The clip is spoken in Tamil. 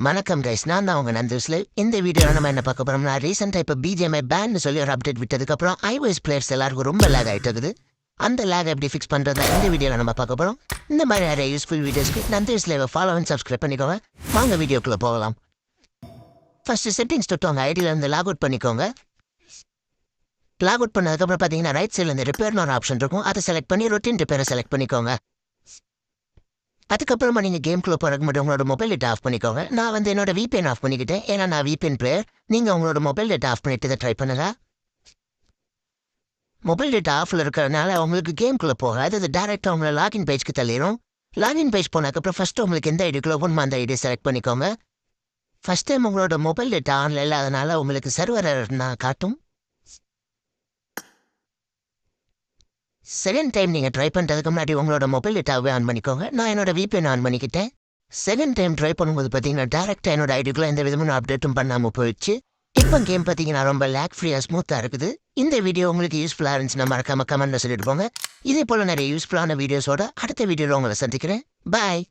வணக்கம் கைஸ், நான் தான் உங்க நந்தூஸ்ல. இந்த வீடியோவில் நம்ம என்ன பார்க்க போறோம்னா, ரீசெண்டாக இப்போ பிஜிஎம்ஐ பேன்னு சொல்லி ஒரு அப்டேட் விட்டதுக்கப்புறம் iOS பிளேயர்ஸ் எல்லாருக்கும் ரொம்ப லேக் ஆகிட்டு இருக்குது. அந்த லேக் எப்படி ஃபிக்ஸ் பண்ணுறதா இந்த வீடியோவில் நம்ம பார்க்க போகிறோம். இந்த மாதிரி நிறைய யூஸ்ஃபுல் வீடியோஸ்க்கு நந்தூஸ்ல ஃபாலோ அண்ட் சப்ஸ்கிரைப் பண்ணிக்கோங்க. வாங்க வீடியோக்குள்ளே போகலாம். ஃபர்ஸ்ட் செட்டிங்ஸ் தொட்டு உங்கள் ஐடியில் இருந்து லாக் அவுட் பண்ணிக்கோங்க. லாக் அவுட் பண்ணதுக்கப்புறம் பார்த்தீங்கன்னா ரைட் சைடில் இந்த ரிப்பேர்னு ஒரு ஆப்ஷன் இருக்கும். அதை செலக்ட் பண்ணி ரொட்டீன் ரிப்பேரை செலக்ட் பண்ணிக்கோங்க. அதுக்கப்புறமா நீங்கள் கேம்குள்ளே போகிறதுக்கு மட்டும் உங்களோட மொபைல் டேட்டா ஆஃப் பண்ணிக்கோங்க. நான் என்னோட VPN ஆஃப் பண்ணிக்கிட்டேன், ஏன்னா நான் VPN பிளேயர். நீங்கள் உங்களோட மொபைல் டேட்டா ஆஃப் பண்ணிட்டு இதை ட்ரை பண்ணுங்க. மொபைல் டேட்டா ஆஃபில் இருக்கிறதுனால உங்களுக்கு கேம்குள்ளே போக அது டேரெக்டாக உங்களை லாகின் பேஜ்க்கு தள்ளிடும். லாகின் பேஜ் போனதுக்கப்புறம் ஃபஸ்ட்டு உங்களுக்கு எந்த ஐடிக்குள்ளே போகணுமோ அந்த ஐடியை செலக்ட் பண்ணிக்கோங்க. ஃபஸ்ட் டைம் உங்களோட மொபைல் டேட்டா ஆனில் இல்லாதனால உங்களுக்கு சர்வர் நான் காட்டும். செகண்ட் டைம் நீங்கள் ட்ரை பண்ணுறதுக்கு முன்னாடி உங்களோட மொபைல் டேட்டாவே ஆன் பண்ணிக்கோங்க. நான் என்னோட VPN ஆன் பண்ணிக்கிட்டேன். செகண்ட் டைம் ட்ரை பண்ணும்போது பார்த்தீங்கன்னா டேரெக்டாக என்னோட ஐடிக்குள்ளே எந்த விதமான அப்டேட்டும் பண்ணாமல் போயிடுச்சு. இப்போ கேம் பார்த்தீங்கன்னா ரொம்ப லேக் ஃப்ரீயாக ஸ்மூத்தாக இருக்குது. இந்த வீடியோ உங்களுக்கு யூஸ்ஃபுல்லாக இருந்துச்சுன்னா மறக்காம கமெண்ட்டில் சொல்லிட்டு போங்க. இதே போல் நிறைய யூஸ்ஃபுல்லான வீடியோஸோட அடுத்த வீடியோவில் உங்களை சந்திக்கிறேன். பாய்.